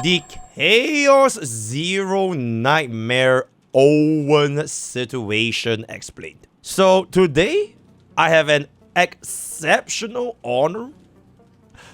the Chaos Zero Nightmare Owen situation explained. So today, I have an exceptional honor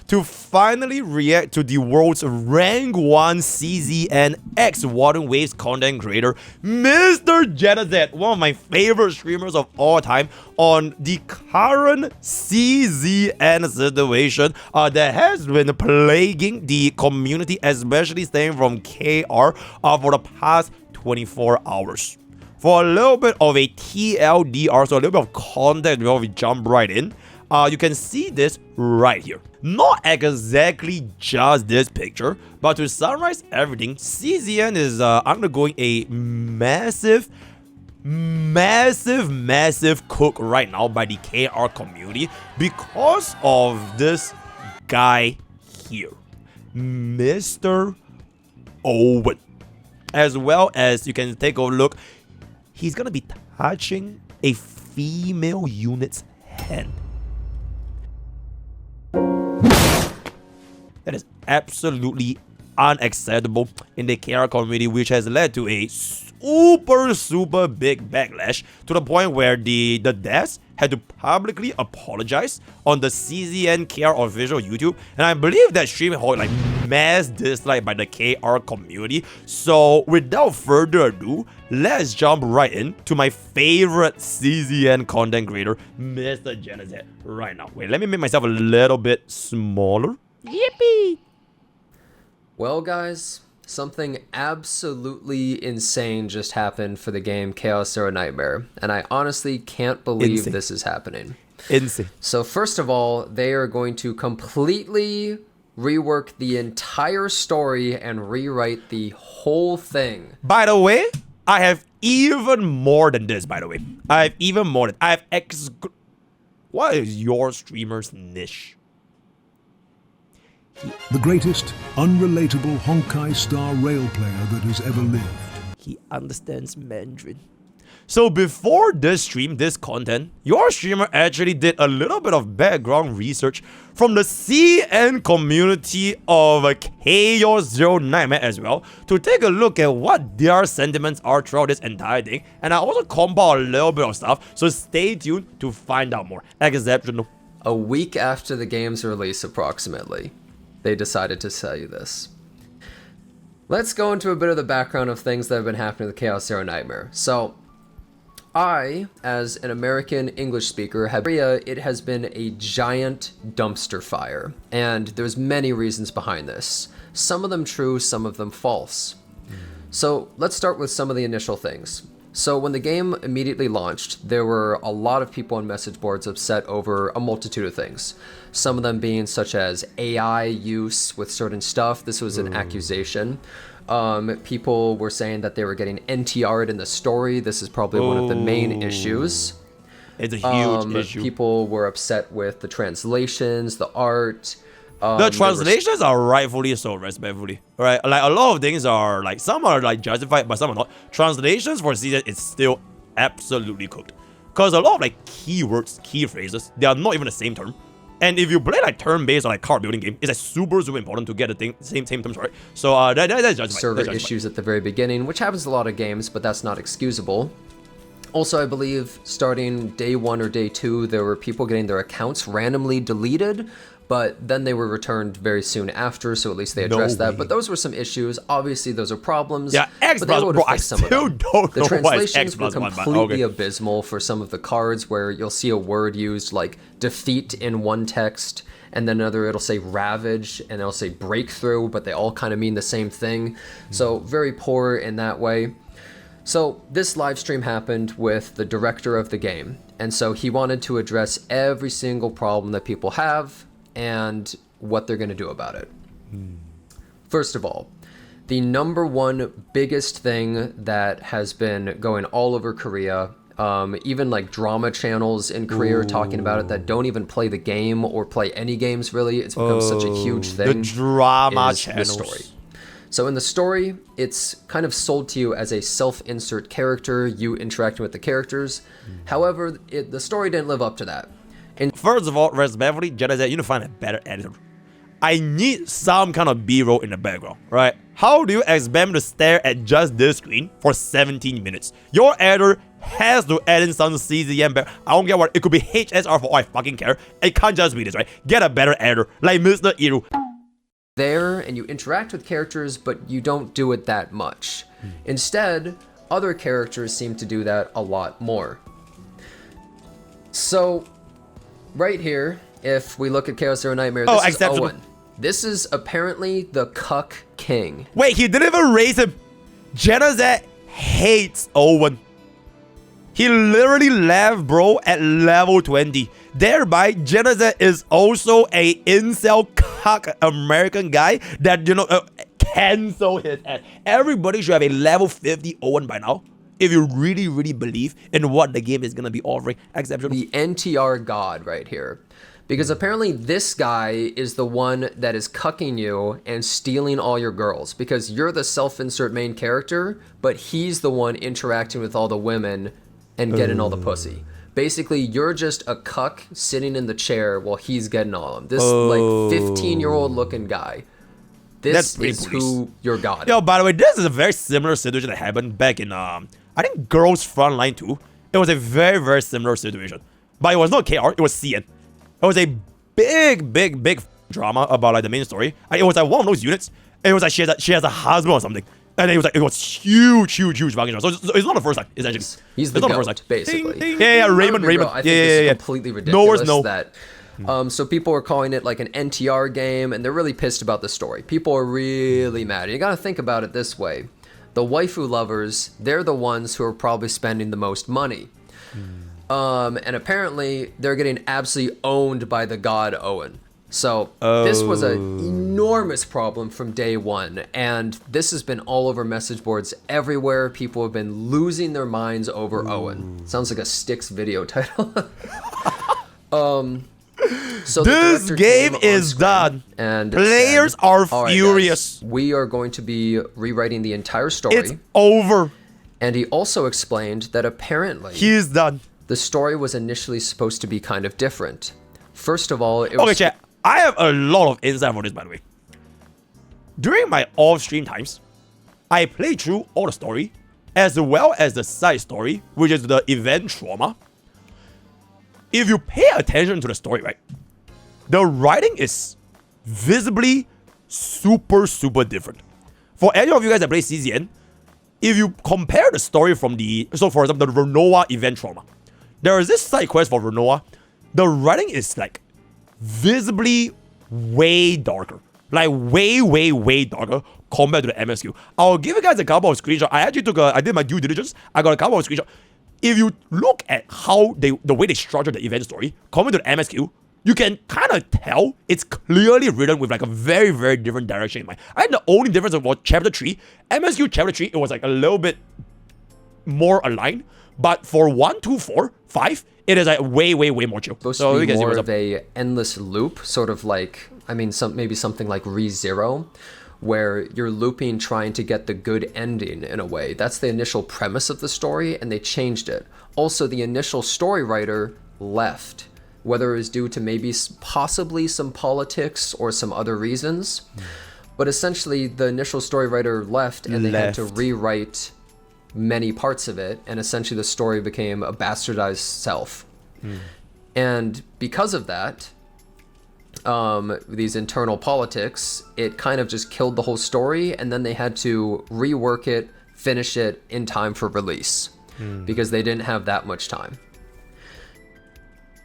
to finally react to the world's rank 1 CZN X Warden Waves content creator, Mr. Genazet, one of my favorite streamers of all time, on the current CZN situation that has been plaguing the community, especially staying from KR for the past 24 hours. For a little bit of a TLDR, so a little bit of context before we jump right in, you can see this right here. Not exactly just this picture, but to summarize everything, CZN is undergoing a massive cook right now by the KR community because of this guy here, Mr. Owen. As well as you can take a look, he's gonna be touching a female unit's hand. That is absolutely unacceptable in the KR community, which has led to a super big backlash to the point where the devs had to publicly apologize on the CZN KR official YouTube, and I believe that stream had like mass dislike by the KR community. So without further ado, let's jump right in to my favorite CZN content creator, Mr. Genazet, right now. Wait, let me make myself a little bit smaller. Yippee! Well, guys, something absolutely insane just happened for the game Chaos Zero Nightmare, and I honestly can't believe this is happening. Insane. So first of all, they are going to completely rework the entire story and rewrite the whole thing. By the way, I have even more than this, by the way. I have what is your streamer's niche? The greatest unrelatable Honkai star rail player that has ever lived. He understands Mandarin. So before this stream, this content, your streamer actually did a little bit of background research from the CN community of Chaos Zero Nightmare as well, to take a look at what their sentiments are throughout this entire thing. And I also compiled a little bit of stuff, so stay tuned to find out more. Exceptional. A week after the game's release, approximately, they decided to tell you this. Let's go into a bit of the background of things that have been happening with Chaos Zero Nightmare. So, I, as an American English speaker, it has been a giant dumpster fire, and there's many reasons behind this. Some of them true, some of them false. So let's start with some of the initial things. So when the game immediately launched, there were a lot of people on message boards upset over a multitude of things. Some of them being such as AI use with certain stuff. This was an accusation. People were saying that they were getting NTR'd in the story. This is probably one of the main issues. It's a huge issue. People were upset with the translations, the art. The translations are rightfully so, respectfully, right? Like a lot of things are like, some are like justified, but some are not. Translations for season is still absolutely cooked, because a lot of like keywords, key phrases, they are not even the same term. And if you play like turn-based or like card building game, it's like super important to get the same terms right. So that's justified. Server issues at the very beginning, which happens in a lot of games, but that's not excusable. Also, I believe starting day 1 or day 2, there were people getting their accounts randomly deleted, but then they were returned very soon after, so at least they addressed that. But those were some issues. Obviously, those are problems. Yeah, X+, bro, I still don't know the translations were completely abysmal for some of the cards, where you'll see a word used like defeat in one text, and then another it'll say ravage, and it'll say breakthrough, but they all kind of mean the same thing. So very poor in that way. So this live stream happened with the director of the game, and so he wanted to address every single problem that people have and what they're going to do about it. First of all, the #1 biggest thing that has been going all over Korea, even like drama channels in Korea are talking about it that don't even play the game or play any games really. It's become such a huge thing. The drama channels. The story. So in the story, it's kind of sold to you as a self-insert character, you interacting with the characters. However, the story didn't live up to that. First of all, respectfully, Jedi said you need to find a better editor. I need some kind of B-roll in the background, right? How do you expect me to stare at just this screen for 17 minutes? Your editor has to add in some CZM back. I don't get what, it could be HSR for all I fucking care. It can't just be this, right? Get a better editor, like Mr. Iru. There, and you interact with characters, but you don't do it that much. Instead, other characters seem to do that a lot more. So, right here, if we look at Chaos Zero Nightmare, this is Owen. This is apparently the Cuck King. Wait, he didn't even raise him. Janazet hates Owen. He literally left bro at level 20. Thereby, Janazet is also a incel cuck American guy that, you know, cancel his ass. Everybody should have a level 50 Owen by now. If you really, really believe in what the game is going to be offering. Exceptional. The NTR god right here. Because apparently this guy is the one that is cucking you and stealing all your girls. Because you're the self-insert main character, but he's the one interacting with all the women and getting all the pussy. Basically, you're just a cuck sitting in the chair while he's getting all of them. This like 15-year-old looking guy. This is who your god is. Yo, by the way, this is a very similar situation that happened back in, I think Girls Frontline 2. It was a very, very similar situation. But it was not KR, it was CN. It was a big drama about like the main story. And it was like one of those units. It was like she has a husband or something. And it was huge fucking drama. So it's not the first time, essentially. He's the goat, basically. Ding, ding. Yeah, Raymond. I think this is completely ridiculous. No. That, so people are calling it like an NTR game, and they're really pissed about the story. People are really mad. You gotta think about it this way. The waifu lovers, they're the ones who are probably spending the most money. And apparently, they're getting absolutely owned by the god Owen. So this was an enormous problem from day one, and this has been all over message boards everywhere. People have been losing their minds over Owen. Sounds like a Styx video title. So this game is done, and players are furious. Guys, we are going to be rewriting the entire story. It's over. And he also explained that apparently he's done. The story was initially supposed to be kind of different. First of all, it was... Okay, chat. I have a lot of insight for this, by the way. During my off-stream times, I played through all the story, as well as the side story, which is the event trauma. If you pay attention to the story, right, the writing is visibly super different. For any of you guys that play CZN, if you compare the story from so for example, the Renoa event trauma, there is this side quest for Renoa. The writing is like visibly way darker. Like way darker compared to the MSQ. I'll give you guys a couple of screenshots. I did my due diligence. I got a couple of screenshots. If you look at how the way they structure the event story compared to the MSQ, you can kind of tell it's clearly written with like a very different direction in mind. I think the only difference was chapter 3. MSQ chapter 3, it was like a little bit more aligned. But for 1, 2, 4, 5, it is like way more chill. Supposed to be more of a endless loop, sort of like, I mean, maybe something like ReZero, where you're looping trying to get the good ending in a way. That's the initial premise of the story, and they changed it. Also, the initial story writer left, whether it was due to maybe possibly some politics or some other reasons. But essentially, the initial story writer left, and they had to rewrite many parts of it, and essentially the story became a bastardized self. And because of that, these internal politics, it kind of just killed the whole story, and then they had to rework it, finish it in time for release, because they didn't have that much time.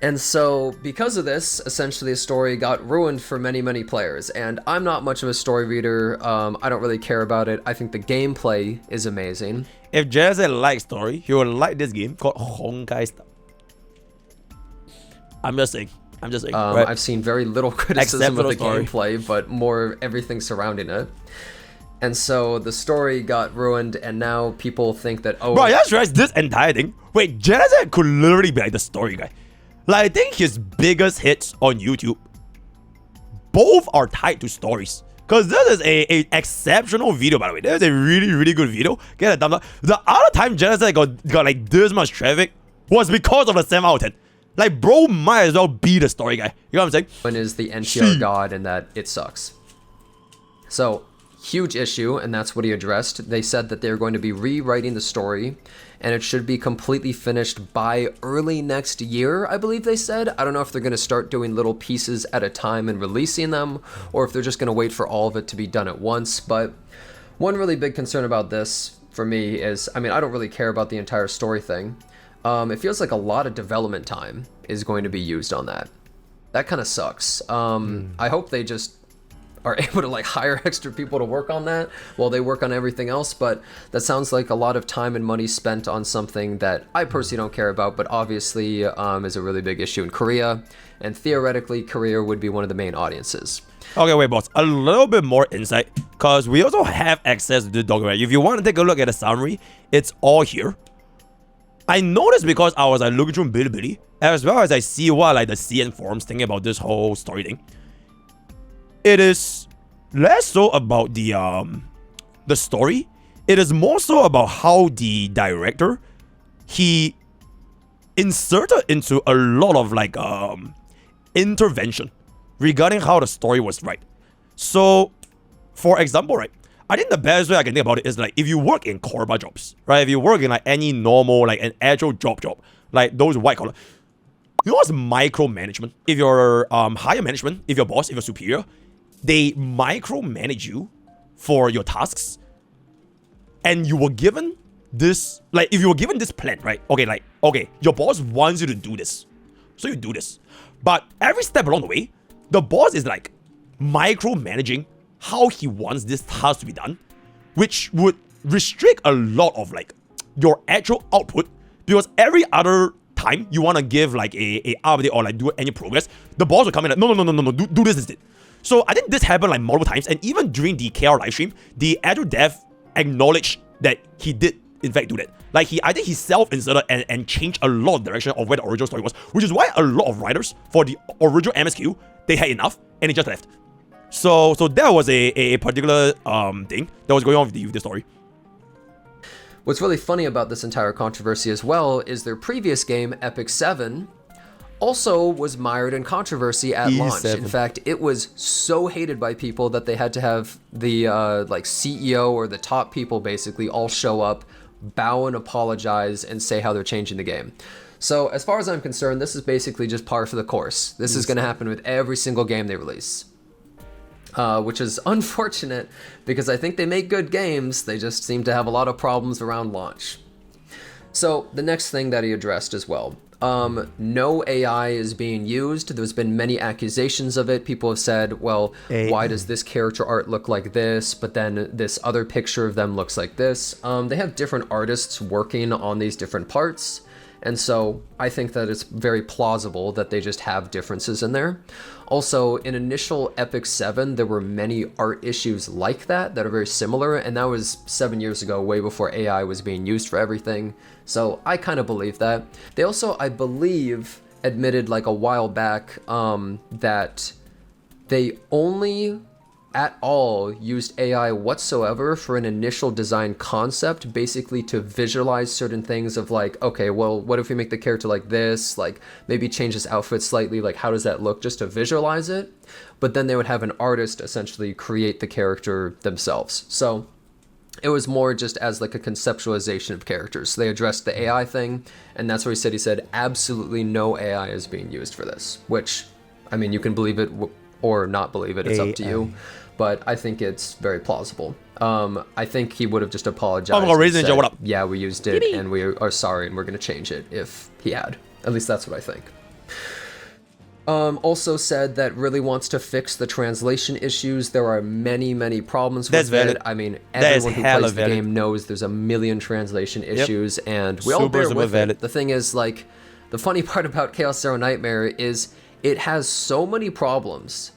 And so, because of this, essentially the story got ruined for many players. And I'm not much of a story reader. I don't really care about it. I think the gameplay is amazing. If Jesse likes story, he will like this game called Honkai Star. I'm just saying. Right? I've seen very little criticism of the gameplay, but more everything surrounding it. And so the story got ruined, and now people think that, oh... Bro, that's right, this entire thing. Wait, Jesse could literally be like the story guy. Like, I think his biggest hits on YouTube, both are tied to stories. Because this is a exceptional video, by the way. This is a really good video. Get a thumbs up. The other time Genesis got like this much traffic was because of the 7 out of 10. Like, bro might as well be the story guy. You know what I'm saying? One is the NTR god and that it sucks. So, huge issue, and that's what he addressed. They said that they're going to be rewriting the story, and it should be completely finished by early next year, I believe they said. I don't know if they're going to start doing little pieces at a time and releasing them, or if they're just going to wait for all of it to be done at once. But one really big concern about this for me is, I mean, I don't really care about the entire story thing. It feels like a lot of development time is going to be used on that. That kind of sucks. I hope they just are able to like hire extra people to work on that while they work on everything else, but that sounds like a lot of time and money spent on something that I personally don't care about, but obviously is a really big issue in Korea, and theoretically Korea would be one of the main audiences. Okay, wait, boss. A little bit more insight, because we also have access to the document. If you want to take a look at the summary, it's all here. I noticed because I was like looking through Bilibili, as well as I see what like the CN forums thinking about this whole story thing. It is less so about the story. It is more so about how the director, he inserted into a lot of like intervention regarding how the story was right. So, for example, right, I think the best way I can think about it is like if you work in Korba jobs, right? If you work in like any normal like an agile job, like those white collar, you know what's micromanagement? If you're higher management, if your boss, if you're superior, they micromanage you for your tasks, and you were given this, like if you were given this plan, right? Okay, your boss wants you to do this, so you do this. But every step along the way, the boss is like micromanaging how he wants this task to be done, which would restrict a lot of like your actual output, because every other time you want to give like a update or like do any progress, the boss will come in like, no, do this instead. So I think this happened like multiple times, and even during the KR livestream, the Agile dev acknowledged that he did in fact do that. Like I think he self-inserted and changed a lot of direction of where the original story was, which is why a lot of writers for the original MSQ, they had enough and they just left. So that was a particular thing that was going on with the story. What's really funny about this entire controversy as well is their previous game, Epic 7, also was mired in controversy at launch. In fact, it was so hated by people that they had to have the like CEO or the top people basically all show up, bow and apologize, and say how they're changing the game. So as far as I'm concerned, this is basically just par for the course. This is going to happen with every single game they release. Which is unfortunate because I think they make good games, they just seem to have a lot of problems around launch. So the next thing that he addressed as well, no AI is being used. There's been many accusations of it. People have said, well, why does this character art look like this, but then this other picture of them looks like this? They have different artists working on these different parts, and so I think that it's very plausible that they just have differences in there. Also, in initial Epic 7, there were many art issues like that are very similar, and that was 7 years ago, way before AI was being used for everything. So I kind of believe that. They also, I believe, admitted like a while back that they only at all used AI whatsoever for an initial design concept, basically to visualize certain things of like, okay, well, what if we make the character like this, like maybe change his outfit slightly, like how does that look, just to visualize it. But then they would have an artist essentially create the character themselves. So it was more just as like a conceptualization of characters. So they addressed the AI thing, and that's where he said absolutely no AI is being used for this, which, I mean, you can believe it or not believe it, it's up to you. But I think it's very plausible. I think he would have just apologized and said, what up? Yeah, we used it and we are sorry and we're going to change it if he had. At least that's what I think. Also said that really wants to fix the translation issues. There are many, many problems with it. I mean, everyone who plays the game knows there's a million translation issues, and we all bear with it. The thing is, like, the funny part about Chaos Zero Nightmare is it has so many problems,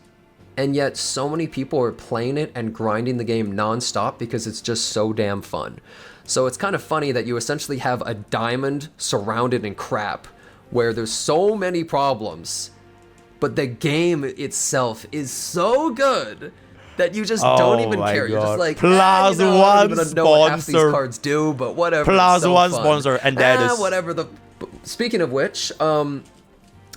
and yet so many people are playing it and grinding the game non-stop because it's just so damn fun. So it's kind of funny that you essentially have a diamond surrounded in crap where there's so many problems, but the game itself is so good that you just don't even care. You're just like, plus you know, one I don't even know what half these sponsor. cards do, but whatever. Plus it's so one fun. sponsor, and that is whatever. Speaking of which,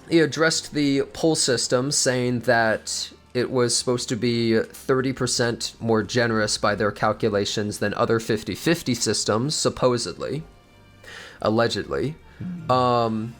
he addressed the pull system, saying that it was supposed to be 30% more generous by their calculations than other 50-50 systems, supposedly. Allegedly. And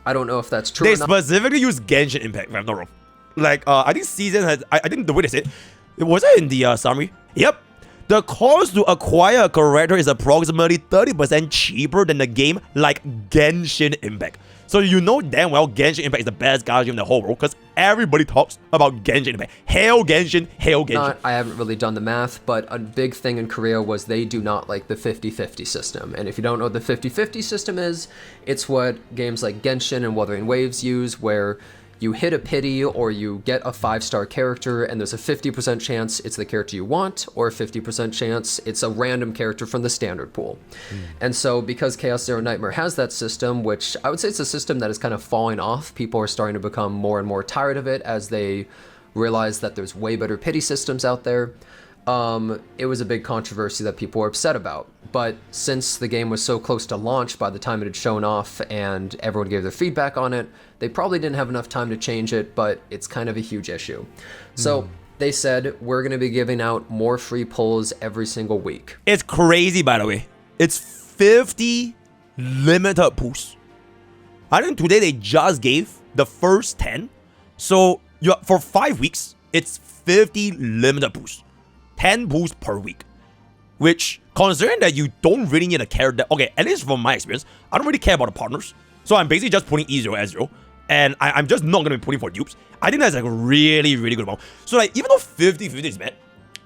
I don't know if that's true They or not. specifically use Genshin Impact, if I'm not wrong. Like, I think Season has... I think the way they said it was it in the summary? Yep. The cost to acquire a character is approximately 30% cheaper than the game like Genshin Impact. So you know damn well Genshin Impact is the best garbage game in the whole world because everybody talks about Genshin Impact. Hail Genshin, hail Genshin. I haven't really done the math, but a big thing in Korea was they do not like the 50-50 system. And if you don't know what the 50-50 system is, it's what games like Genshin and Wuthering Waves use, where you hit a pity or you get a 5-star character and there's a 50% chance it's the character you want, or a 50% chance it's a random character from the standard pool. And so because Chaos Zero Nightmare has that system, which I would say it's a system that is kind of falling off, people are starting to become more and more tired of it as they realize that there's way better pity systems out there. It was a big controversy that people were upset about. But since the game was so close to launch by the time it had shown off and everyone gave their feedback on it, they probably didn't have enough time to change it, but it's kind of a huge issue. So they said, we're going to be giving out more free pulls every single week. It's crazy, by the way. It's 50 limited pulls. I think today they just gave the first 10. So for 5 weeks, it's 50 limited pulls. 10 pulls per week. Which, considering that you don't really need a character... Okay, at least from my experience, I don't really care about the partners. So I'm basically just putting E0 S0. And I'm just not going to be putting for dupes. I think that's like a really, really good amount. So like, even though 50-50 is bad,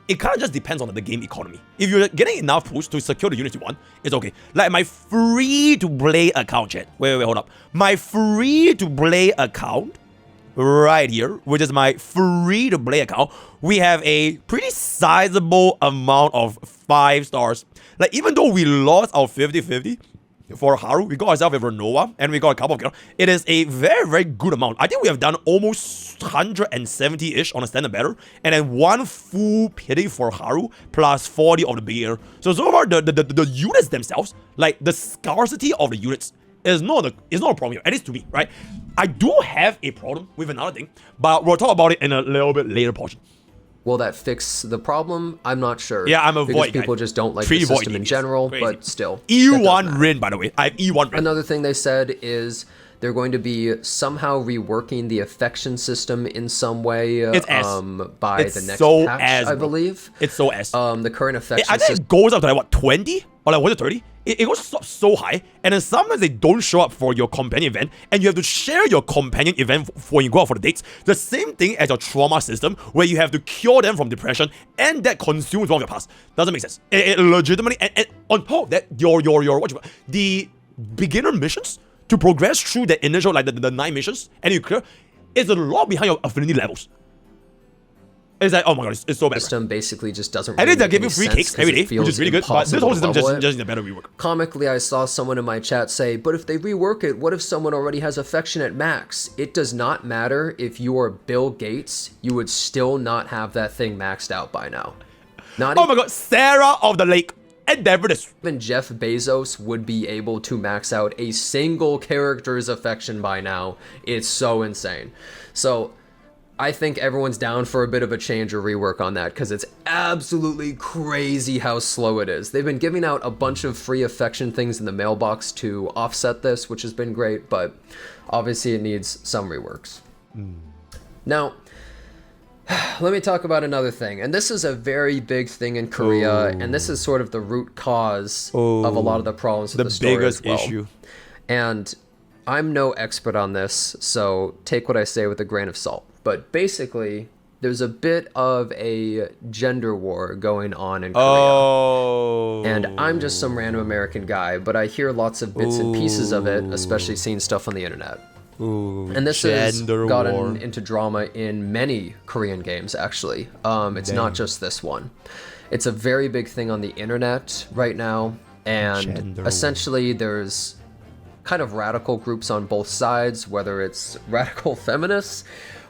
it kind of just depends on the game economy. If you're getting enough pulls to secure the units you want, it's okay. Like my free-to-play account, chat. Wait, hold up. My free-to-play account, right here, which is my free-to-play account, we have a pretty sizable amount of 5 stars. Like, even though we lost our 50-50 for Haru, we got ourselves a Renova, and we got a couple of... It is a very, very good amount. I think we have done almost 170-ish on a standard battle, and then 1 full pity for Haru, plus 40 of the beginner. So far, the units themselves, like, the scarcity of the units is not a problem here, at least to me, right? I do have a problem with another thing, but we'll talk about it in a little bit later portion. Will that fix the problem? I'm not sure. Yeah, I'm a because void people guy. just don't like Tree the void system in is general, crazy. but still. E1 Rin, by the way. I have E1 Rin. Another thing they said is they're going to be somehow reworking the affection system in some way It's S. by It's the next so patch, S, I bro. believe. It's so S. The current affection I think system. it goes up to like, what, 20? Or like, was it 30? It goes up so high, and then sometimes they don't show up for your companion event, and you have to share your companion event when you go out for the dates. The same thing as your trauma system, where you have to cure them from depression, and that consumes one of your past. Doesn't make sense. It legitimately, and on top of that, the beginner missions to progress through the initial, like the 9 missions, and you clear, is a lot behind your affinity levels. It's like, oh my god, it's so bad. System basically just doesn't I really think they're make giving any free sense kicks 'cause every it day, which feels is really good, but this impossible whole to system level just it. need a better rework. Comically, I saw someone in my chat say, but if they rework it, what if someone already has affection at max? It does not matter if you are Bill Gates, you would still not have that thing maxed out by now. Not Oh my god, Sarah of the Lake. Endeavor this. even Jeff Bezos would be able to max out a single character's affection by now. It's so insane. So I think everyone's down for a bit of a change or rework on that because it's absolutely crazy how slow it is. They've been giving out a bunch of free affection things in the mailbox to offset this, which has been great, but obviously it needs some reworks. Now, let me talk about another thing, and this is a very big thing in Korea, and this is sort of the root cause of a lot of the problems with the story biggest as well. issue. And I'm no expert on this, so take what I say with a grain of salt. But basically, there's a bit of a gender war going on in Korea. Oh. And I'm just some random American guy, but I hear lots of bits and pieces of it, especially seeing stuff on the internet. Ooh, And this has gender gotten war. into drama in many Korean games, actually. It's not just this one. It's a very big thing on the internet right now, and Gender essentially there's kind of radical groups on both sides, whether it's radical feminists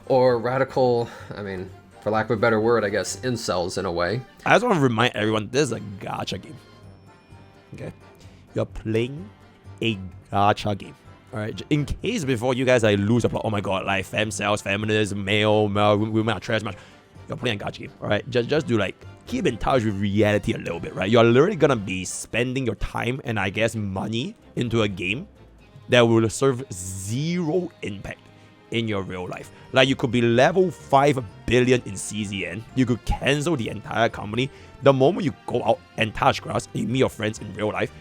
or radical, I mean, for lack of a better word, I guess, incels in a way. I just want to remind everyone, this is a gacha game. Okay? You're playing a gacha game. Alright, in case before you guys like lose a plot, oh my god, like fem cells, feminists, male, women are trash, you're playing a gacha game, alright? Just do like, keep in touch with reality a little bit, right? You're literally gonna be spending your time and I guess money into a game that will serve zero impact in your real life. Like you could be level 5 billion in CZN, you could cancel the entire company. The moment you go out and touch grass and you meet your friends in real life,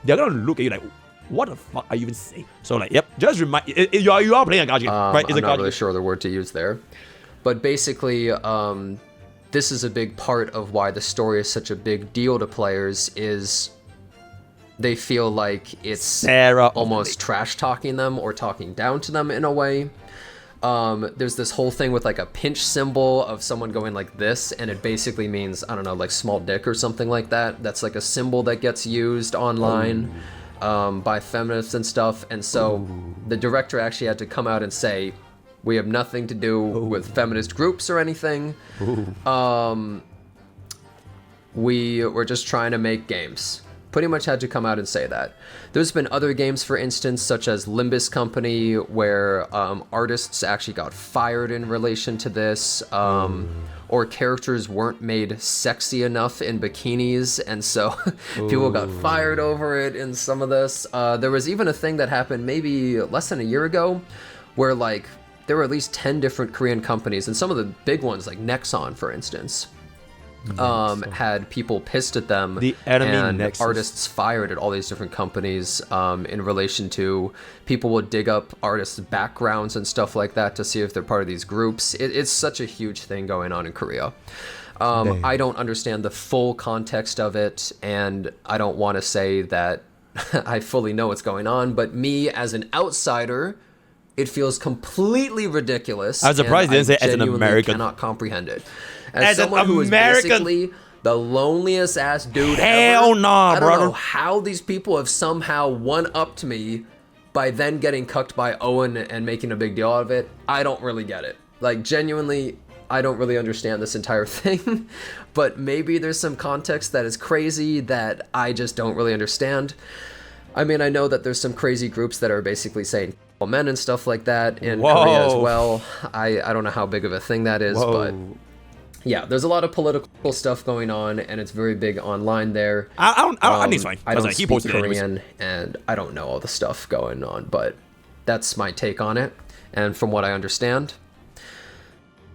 they're gonna look at you like, what the fuck are you even saying? So like, yep, just remind you are playing a gacha game, right? I'm not really sure the word to use there, but basically, this is a big part of why the story is such a big deal to players. Is they feel like it's almost trash talking them or talking down to them in a way. There's this whole thing with like a pinch symbol of someone going like this, and it basically means, I don't know, like small dick or something like that. That's like a symbol that gets used online by feminists and stuff. And so the director actually had to come out and say, we have nothing to do with feminist groups or anything. We're just trying to make games. Pretty much had to come out and say that. There's been other games, for instance, such as Limbus Company, where artists actually got fired in relation to this, or characters weren't made sexy enough in bikinis, and so people got fired over it in some of this. There was even a thing that happened maybe less than a year ago, where like there were at least 10 different Korean companies, and some of the big ones, like Nexon, for instance, had people pissed at them, the enemy and Nexus. Artists fired at all these different companies in relation to people would dig up artists' backgrounds and stuff like that to see if they're part of these groups. It's such a huge thing going on in Korea. I don't understand the full context of it, and I don't want to say that I fully know what's going on, but me as an outsider, it feels completely ridiculous. I'm surprised you didn't say as an genuinely American. cannot comprehend it. As someone an who is American. basically the loneliest ass dude Hell ever. nah, I don't brother. know how these people have somehow one-upped me by then getting cucked by Owen and making a big deal out of it. I don't really get it. Like, genuinely, I don't really understand this entire thing. But maybe there's some context that is crazy that I just don't really understand. I mean, I know that there's some crazy groups that are basically saying men and stuff like that in Korea as well. I don't know how big of a thing that is, but yeah, there's a lot of political stuff going on, and it's very big online there. I think it's fine. I don't He speak posted it anyways. Korean, and I don't know all the stuff going on, but that's my take on it, and from what I understand.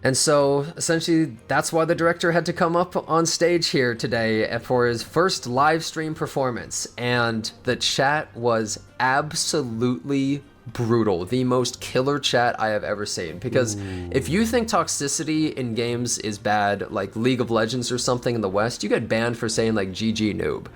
And so, essentially, that's why the director had to come up on stage here today for his first live stream performance, and the chat was absolutely brutal. The most killer chat I have ever seen. Because if you think toxicity in games is bad, like League of Legends or something in the West, you get banned for saying like GG noob.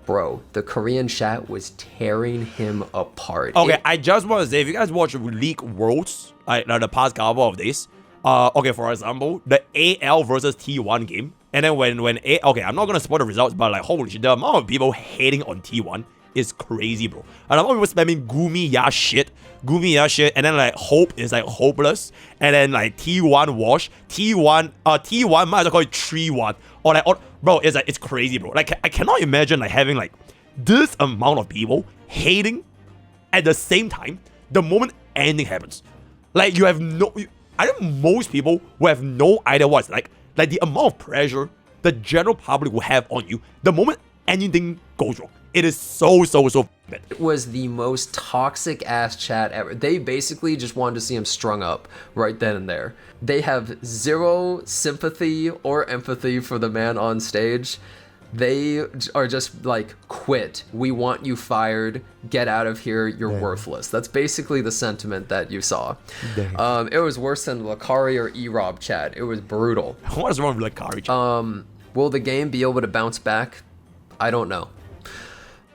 Bro, the Korean chat was tearing him apart. Okay, I just want to say, if you guys watch League Worlds, like the past couple of days, okay, for example, the AL versus T1 game, and then when okay, I'm not gonna spoil the results, but like holy shit, the amount of people hating on T1 is crazy, bro. And a lot of people spamming Gumi ya shit, and then like Hope is like hopeless, and then like T1 wash, T1 might as well call it 3-1, or like, bro, it's like, it's crazy, bro. Like, I cannot imagine like having like this amount of people hating at the same time the moment anything happens. Like, you have I think most people will have no idea what's like the amount of pressure the general public will have on you the moment anything goes wrong. It is so bad. It was the most toxic ass chat ever. They basically just wanted to see him strung up right then and there. They have zero sympathy or empathy for the man on stage. They are just like, quit. We want you fired. Get out of here. You're worthless. That's basically the sentiment that you saw. It was worse than Lakari or E-Rob chat. It was brutal. What is wrong with Lakari chat? Will the game be able to bounce back? I don't know.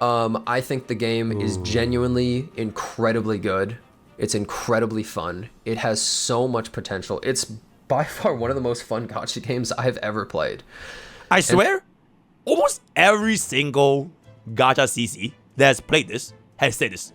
I think the game is genuinely incredibly good. It's incredibly fun. It has so much potential. It's by far one of the most fun gacha games I've ever played. I swear, almost every single gacha CC that has played this has said this.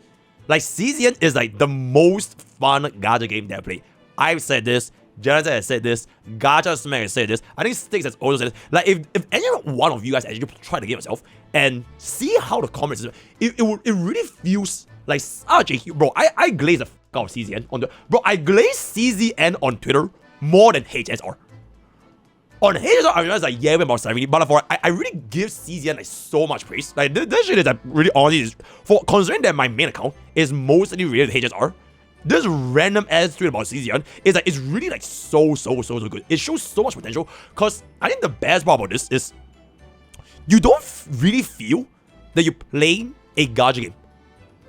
Like, CCN is like the most fun gacha game that I played. I've said this. Jonathan has said this. Gacha Smack has said this. I think Sticks has also said this. Like, if any one of you guys actually try the game yourself and see how the comments is, it really feels like such a bro. I glaze the out of CZN on the bro. I glaze CZN on Twitter more than HSR. On HSR, I realize like yeah, we're about 70, but for I really give CZN like so much praise. Like this shit is like really honestly for considering that my main account is mostly related to HSR. This random ass tweet about CZN is like it's really like so good. It shows so much potential. Cause I think the best part about this is you don't really feel that you're playing a gacha game.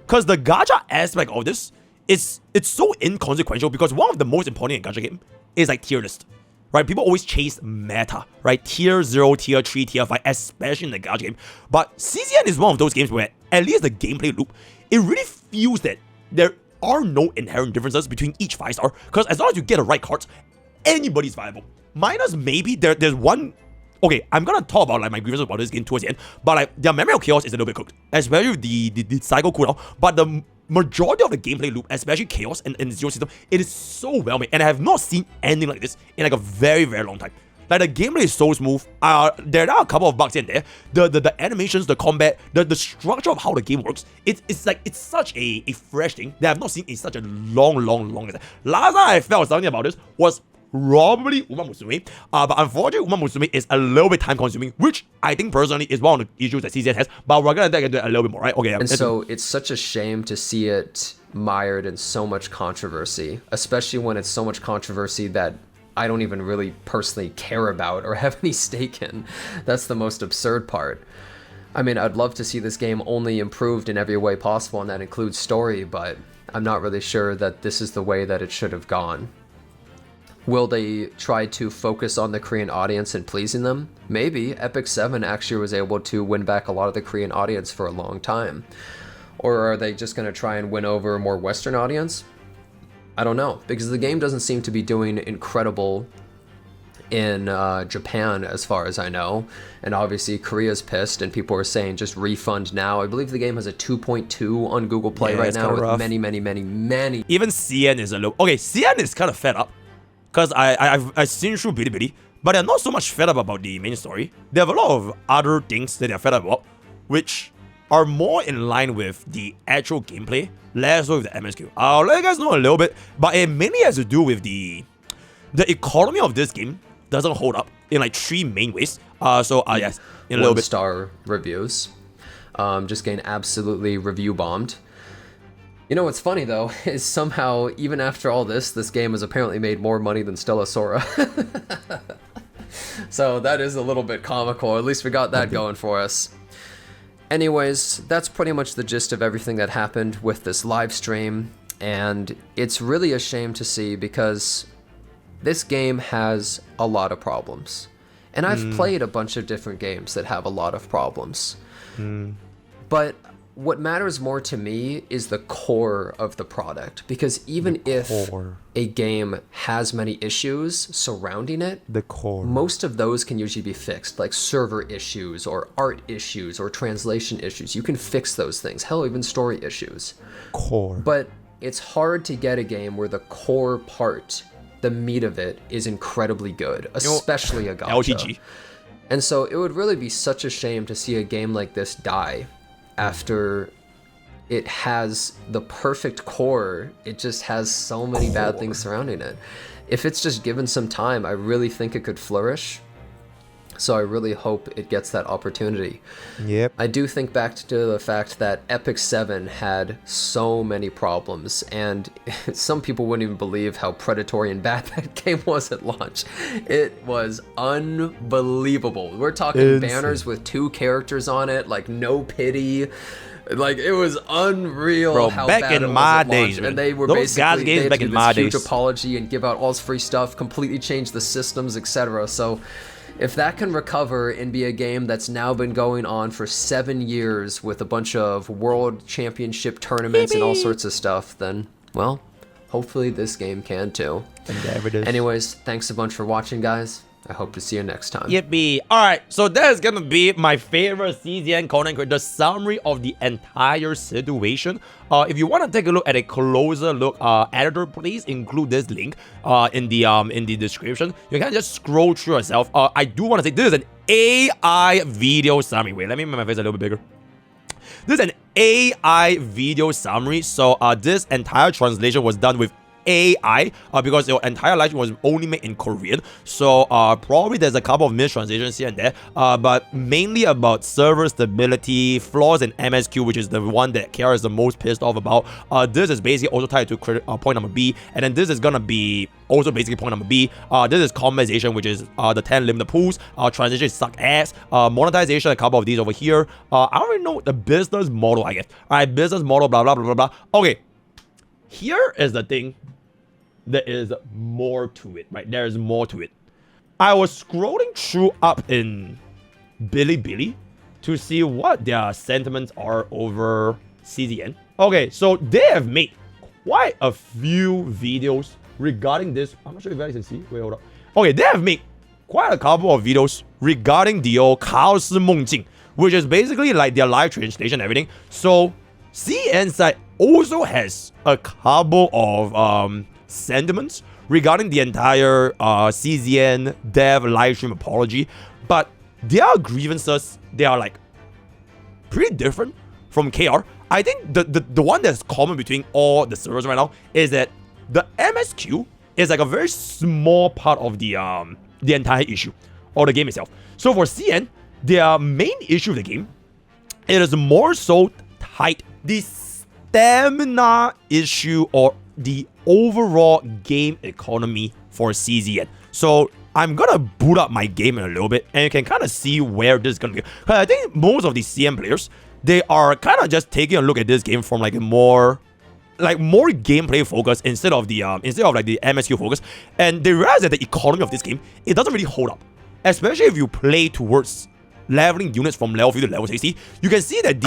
Cause the gacha aspect of this it's so inconsequential because one of the most important in gacha game is like tier list. Right? People always chase meta, right? Tier 0, tier 3, tier 5, especially in the gacha game. But CZN is one of those games where at least the gameplay loop, it really feels that there are no inherent differences between each 5-star. Because as long as you get the right cards, anybody's viable. Minus maybe there's one. Okay, I'm gonna talk about like my grievances about this game towards the end, but like their memory of chaos is a little bit cooked, especially with the cycle cooldown. But the majority of the gameplay loop, especially chaos and the zero system, it is so well made, and I have not seen anything like this in like a very long time. Like the gameplay is so smooth. There are a couple of bugs here and there. The animations, the combat, the structure of how the game works. It's such a fresh thing that I've not seen in such a long time. Last time I felt something about this was probably Uma Musume, but unfortunately Uma Musume is a little bit time consuming, which I think personally is one of the issues that CZN has, but we're gonna dig into it a little bit more, right? Okay. And so it's such a shame to see it mired in so much controversy, especially when it's so much controversy that I don't even really personally care about or have any stake in. That's the most absurd part. I mean, I'd love to see this game only improved in every way possible, and that includes story, but I'm not really sure that this is the way that it should have gone. Will they try to focus on the Korean audience and pleasing them? Maybe. Epic 7 actually was able to win back a lot of the Korean audience for a long time. Or are they just going to try and win over a more Western audience? I don't know, because the game doesn't seem to be doing incredible in Japan as far as I know. And obviously Korea's pissed and people are saying just refund now. I believe the game has a 2.2 on Google Play right now with rough. many. Even CN is a low. Okay, CN is kind of fed up. Because I've seen through Bilibili, but they're not so much fed up about the main story. They have a lot of other things that they're fed up about, which are more in line with the actual gameplay, less so with the MSQ. I'll let you guys know a little bit, but it mainly has to do with the economy of this game doesn't hold up in like 3 main ways. Yes, in a little bit. 1-star reviews. Just getting absolutely review bombed. You know what's funny though, is somehow, even after all this game has apparently made more money than Stella Sora. So that is a little bit comical, at least we got that going for us. Anyways, that's pretty much the gist of everything that happened with this live stream, and it's really a shame to see because this game has a lot of problems. And I've played a bunch of different games that have a lot of problems. But what matters more to me is the core of the product, because even if a game has many issues surrounding it, most of those can usually be fixed, like server issues or art issues or translation issues. You can fix those things, hell, even story issues. But it's hard to get a game where the core part, the meat of it, is incredibly good, especially a gacha. LGG. And so it would really be such a shame to see a game like this die after it has the perfect core. It just has so many bad things surrounding it. If it's just given some time, I really think it could flourish. So I really hope it gets that opportunity. Yep. I do think back to the fact that Epic 7 had so many problems, and some people wouldn't even believe how predatory and bad that game was at launch. It was unbelievable. We're talking banners with 2 characters on it, like no pity. Like, it was unreal. Bro, how back bad in it was my at launch. days, man. And they were Those basically games they back had to in do my this huge days. apology and give out all this free stuff, completely change the systems, etc. So if that can recover and be a game that's now been going on for 7 years with a bunch of world championship tournaments and all sorts of stuff, then, well, hopefully this game can too. And there it is. Anyways, thanks a bunch for watching, guys. I hope to see you next time. Yippee. Alright, so that's gonna be my favorite CZN content creator, the summary of the entire situation. If you want to take a look at a closer look, editor, please include this link in the description. You can just scroll through yourself. I do want to say this is an AI video summary. Wait, let me make my face a little bit bigger. This is an AI video summary. So this entire translation was done with AI because your entire live stream was only made in Korean. So probably there's a couple of mistranslations here and there, but mainly about server stability, flaws in MSQ, which is the one that KR is the most pissed off about. This is basically also tied to point number B, and then this is gonna be also basically point number B. This is compensation, which is the 10 limited pools. Transition suck ass. Monetization, a couple of these over here. I don't really know the business model, I guess. Alright, business model, blah blah blah blah blah. Okay, here is the thing. There is more to it, right? There is more to it. I was scrolling through up in Bilibili to see what their sentiments are over CZN. Okay, so they have made quite a few videos regarding this. I'm not sure if you guys can see. Wait, hold up. Okay, they have made quite a couple of videos regarding the old 考试梦境, which is basically like their live translation and everything. So CN side also has a couple of sentiments regarding the entire CZN dev live stream apology, but their grievances, they are like pretty different from KR. I think the one that's common between all the servers right now is that the MSQ is like a very small part of the entire issue or the game itself. So for CN, their main issue of the game, it is more so tight the stamina issue or the overall game economy for CZN. So I'm gonna boot up my game in a little bit and you can kind of see where this is gonna go. Because I think most of the CN players, they are kind of just taking a look at this game from like a more gameplay focus instead of like the MSQ focus, and they realize that the economy of this game, it doesn't really hold up, especially if you play towards leveling units from level 50 to level 60. You can see that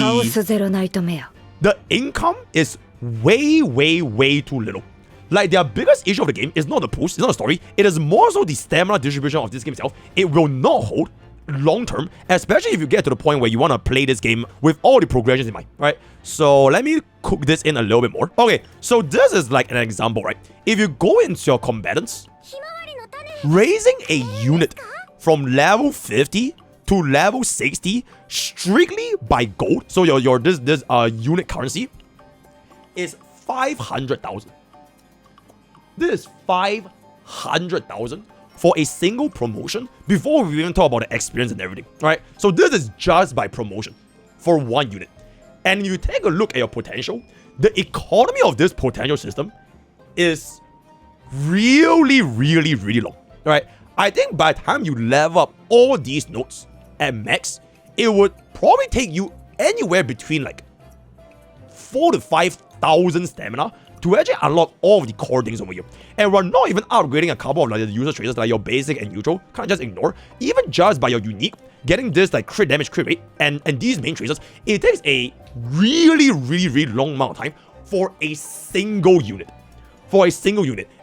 the income is way too little. Like their biggest issue of the game is not the pools, it's not the story, it is more so the stamina distribution of this game itself. It will not hold long term, especially if you get to the point where you want to play this game with all the progressions in mind, right? So let me cook this in a little bit more. Okay, so this is like an example, right? If you go into your combatants, raising a unit from level 50 to level 60 strictly by gold, so your this unit currency is 500,000. This is 500,000 for a single promotion before we even talk about the experience and everything, right? So this is just by promotion for one unit. And you take a look at your potential, the economy of this potential system is really low, right? I think by the time you level up all these nodes at max, it would probably take you anywhere between like 4,000 to 5,000 stamina to actually unlock all of the core things over here. And we're not even upgrading a couple of like the user traits like your basic and neutral, kind of just ignore. Even just by your unique, getting this like crit damage, crit rate, and these main traits, it takes a really long amount of time for a single unit.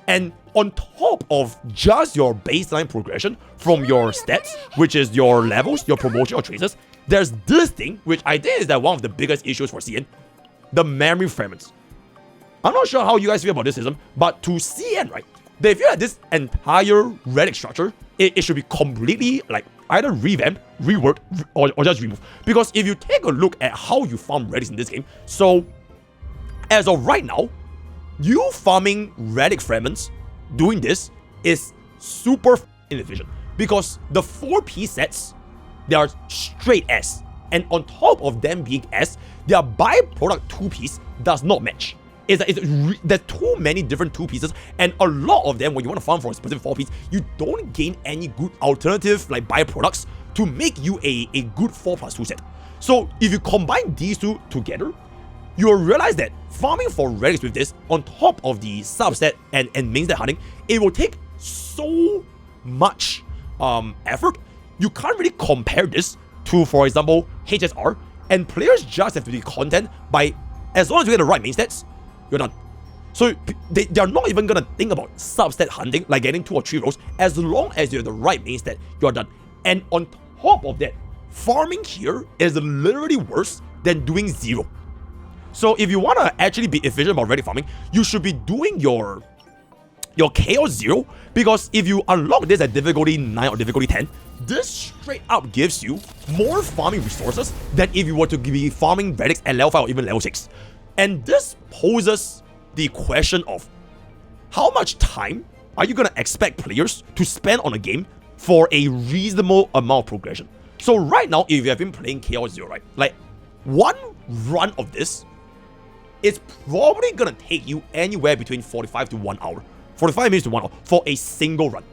And on top of just your baseline progression from your stats, which is your levels, your promotion or traces, there's this thing, which I think is that one of the biggest issues for CN, the memory fragments. I'm not sure how you guys feel about this system, but to CN, right, they feel that this entire relic structure, it should be completely like either revamped, reworked, or just removed. Because if you take a look at how you farm relics in this game, so as of right now, you farming relic fragments doing this is super inefficient. Because the 4P sets, they are straight S. And on top of them being S, their byproduct 2-piece does not match. There's too many different 2 pieces, and a lot of them, when you want to farm for a specific 4 piece, you don't gain any good alternative like byproducts to make you a good 4+2 set. So if you combine these two together, you'll realize that farming for relics with this, on top of the subset and main stat hunting, it will take so much effort. You can't really compare this to, for example, HSR, and players just have to be content by, as long as you get the right main stats, you're done. So they're not even gonna think about substat hunting, like getting 2 or 3 rows. As long as you have the right main stat, you're done. And on top of that, farming here is literally worse than doing 0. So if you wanna actually be efficient about relic farming, you should be doing your your Chaos 0, because if you unlock this at difficulty 9 or difficulty 10, this straight up gives you more farming resources than if you were to be farming relics at level 5 or even level 6. And this poses the question of how much time are you going to expect players to spend on a game for a reasonable amount of progression? So right now, if you have been playing Chaos 0, right, like one run of this, it's probably going to take you anywhere between 45 to 1 hour. 45 minutes to 1 hour for a single run.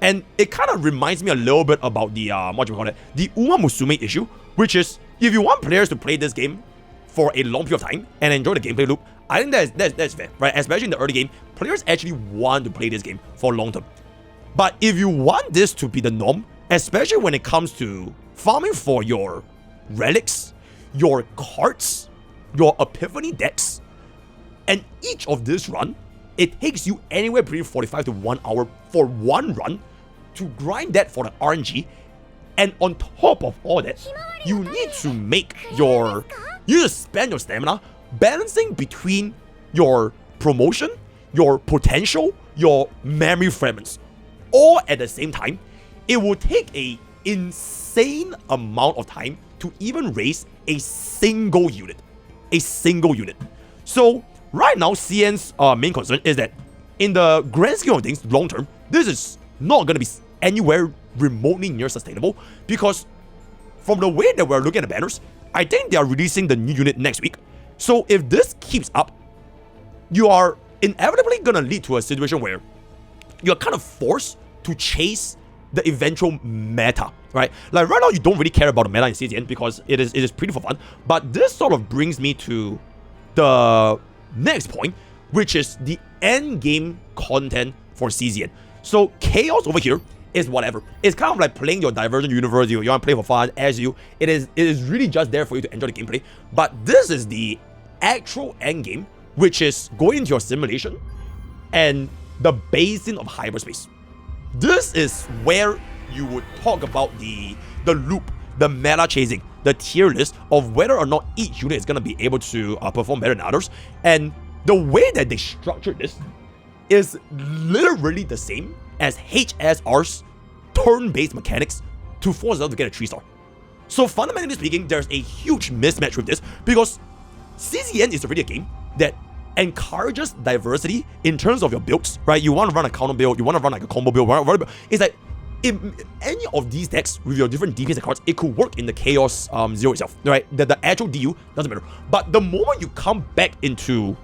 And it kind of reminds me a little bit about the, the Uma Musume issue, which is, if you want players to play this game for a long period of time and enjoy the gameplay loop, I think that's fair, right? Especially in the early game, players actually want to play this game for long term. But if you want this to be the norm, especially when it comes to farming for your relics, your cards, your epiphany decks, and each of this run, it takes you anywhere between 45 to 1 hour for one run to grind that for the RNG. And on top of all that, you need to spend your stamina balancing between your promotion, your potential, your memory fragments, all at the same time. It will take an insane amount of time to even raise a single unit. So right now, CN's main concern is that in the grand scheme of things, long term, this is not going to be anywhere remotely near sustainable, because from the way that we're looking at the banners, I think they are releasing the new unit next week. So if this keeps up, you are inevitably going to lead to a situation where you're kind of forced to chase the eventual meta, right? Like right now, you don't really care about the meta in CZN because it is pretty for fun. But this sort of brings me to the next point, which is the end game content for CZN. So Chaos over here is whatever. It's kind of like playing your Divergent universe. You want to play for fun as you. It is really just there for you to enjoy the gameplay. But this is the actual end game, which is going into your simulation and the basin of hyperspace. This is where you would talk about the loop, the meta chasing, the tier list of whether or not each unit is going to be able to perform better than others. And the way that they structured this is literally the same as HSR's turn-based mechanics to force them to get a 3-star. So fundamentally speaking, there's a huge mismatch with this, because CZN is already a game that encourages diversity in terms of your builds, right? You want to run a counter build, you want to run like a combo build, whatever. It's like, in any of these decks with your different DPS and cards, it could work in the Chaos 0 itself, right? The actual DU doesn't matter. But the moment you come back into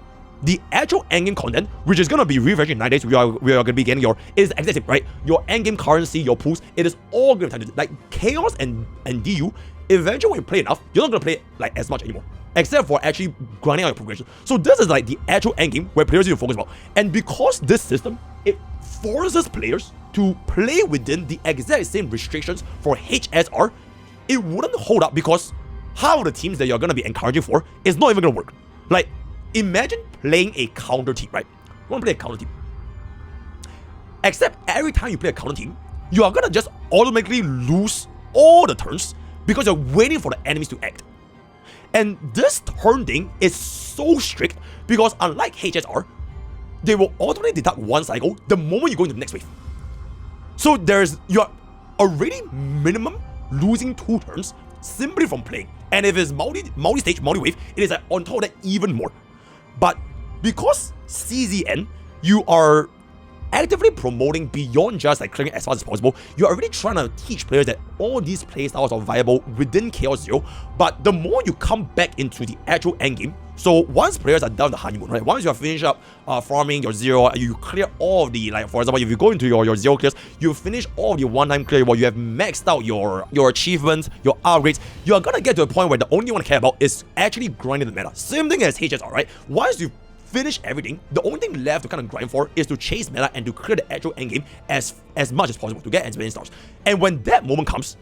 the actual endgame content, which is going to be refreshed in 9 days, we are going to be getting it is excessive, right? Your endgame currency, your pools, it is all going to be like Chaos and DU. Eventually, when you play enough, you're not going to play like as much anymore, except for actually grinding out your progression. So this is like the actual endgame where players need to focus about. And because this system, it forces players to play within the exact same restrictions for HSR, it wouldn't hold up, because half of the teams that you're going to be encouraging for is not even going to work. Like, imagine playing a counter team, right? You want to play a counter team. Except every time you play a counter team, you are going to just automatically lose all the turns because you're waiting for the enemies to act. And this turn thing is so strict because unlike HSR, they will automatically deduct one cycle the moment you go into the next wave. So you're already minimum losing 2 turns simply from playing. And if it's multi-stage, multi-wave, it is like on top of that even more. But because CZN, you are actively promoting beyond just like clearing as fast as possible, you're already trying to teach players that all these playstyles are viable within Chaos 0. But the more you come back into the actual endgame, so once players are done the honeymoon, right? Once you have finished up farming your 0, you clear all of the, like for example, if you go into your 0 clears, you finish all of the one-time clear, where you have maxed out your achievements, your upgrades, you are gonna get to a point where the only one to care about is actually grinding the meta. Same thing as HSR, right? Once you finish everything, the only thing left to kind of grind for is to chase meta and to clear the actual endgame as much as possible to get as many stars. And when that moment comes,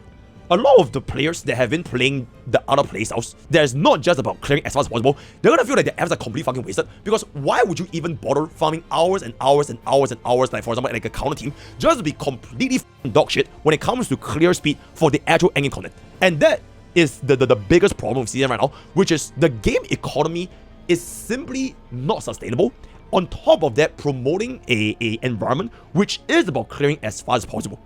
a lot of the players that have been playing the other playstyles, there's not just about clearing as fast as possible. They're gonna feel like their efforts are completely fucking wasted, because why would you even bother farming hours and hours and hours and hours, like for example like a counter team, just to be completely dog shit when it comes to clear speed for the actual endgame content? And that is the biggest problem with CZN right now, which is the game economy is simply not sustainable on top of that, promoting a environment which is about clearing as fast as possible.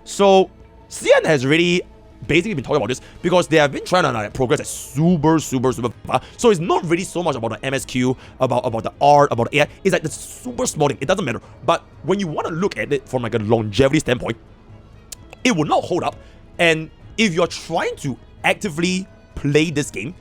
So CN has really basically been talking about this because they have been trying to like, progress at super fast. So it's not really so much about the MSQ, about the art, about the AI. It's like the super small thing. It doesn't matter. But when you want to look at it from like a longevity standpoint, it will not hold up. And if you're trying to actively play this game,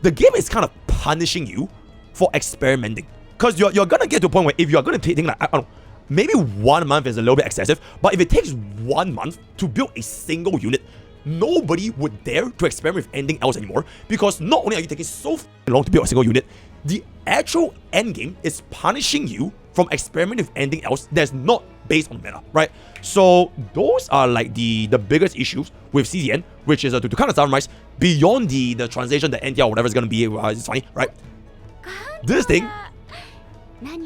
the game is kind of punishing you for experimenting. Because you're gonna get to a point where if you're gonna take things like, I don't know, maybe 1 month is a little bit excessive, but if it takes 1 month to build a single unit, nobody would dare to experiment with anything else anymore, because not only are you taking so long to build a single unit, the actual end game is punishing you from experimenting with anything else that's not based on meta, right? So those are like the biggest issues with CZN, which is to kind of summarize, beyond the translation, the NTR, whatever it's gonna be, it's funny, right? This thing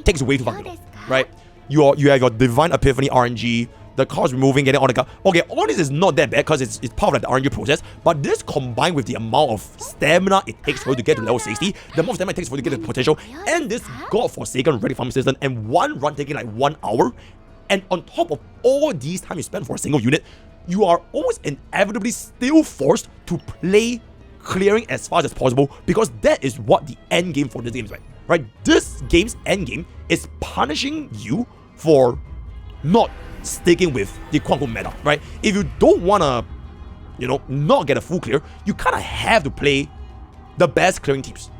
takes way too fucking long, right? You have your Divine Epiphany RNG, the cost removing, getting on the car. Okay, all this is not that bad because it's part of like the RNG process, but this combined with the amount of stamina it takes for you to get to level 60, the amount of stamina it takes for you to get the potential, and this godforsaken ready farming system, and one run taking like 1 hour, and on top of all these time you spend for a single unit, you are almost inevitably still forced to play clearing as fast as possible, because that is what the end game for this game is, right? This game's end game is punishing you for not sticking with the quote-unquote meta, right? If you don't want to, not get a full clear, you kind of have to play the best clearing teams.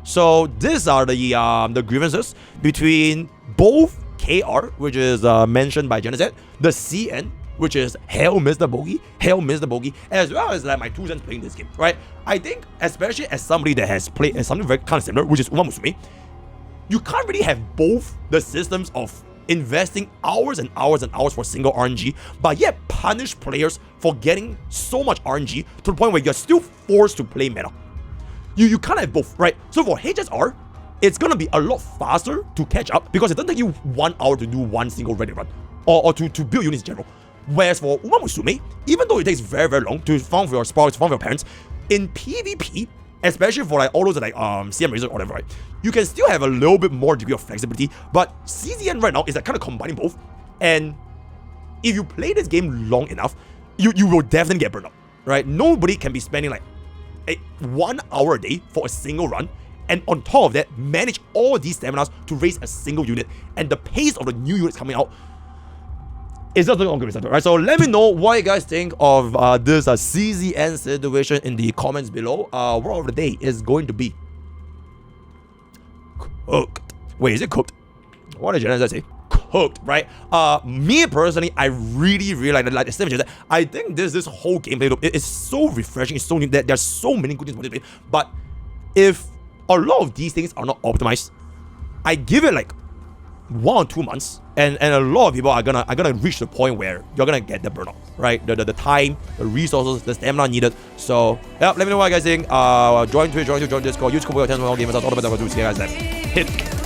So these are the grievances between both KR, which is mentioned by Geneset, the CN, which is Hail Mr. Bogey, as well as like my 2 cents playing this game, right? I think, especially as somebody that has played something very kind of similar, which is Uma Musume, you can't really have both the systems of investing hours and hours and hours for single RNG, but yet punish players for getting so much RNG to the point where you're still forced to play meta. You can't have both, right? So for HSR, it's gonna be a lot faster to catch up because it doesn't take you 1 hour to do one single ready run or to build units in general. Whereas for Uma Musume, even though it takes very, very long to farm for your sparks, to farm for your parents, in PvP, especially for like all those like CM Razor or whatever, right, you can still have a little bit more degree of flexibility. But CZN right now is like kind of combining both. And if you play this game long enough, you will definitely get burned out, right? Nobody can be spending like 1 hour a day for a single run, and on top of that, manage all these staminas to raise a single unit. And the pace of the new units coming out is just looking good, right? So let me know what you guys think of this CZN situation in the comments below. Word of the day is going to be cooked. Wait, is it cooked? What did Jenna say? Cooked, right? Me personally, I really like that. I think this whole gameplay loop is so refreshing. It's so new that there's so many good things about it. But if a lot of these things are not optimized, I give it like 1 or 2 months, and a lot of people are gonna reach the point where you're gonna get the burnout, right? The time, the resources, the stamina needed. So yeah, let me know what you guys think. Join Twitch, join Discord, use code gamers, all the best. See you guys then. Hit.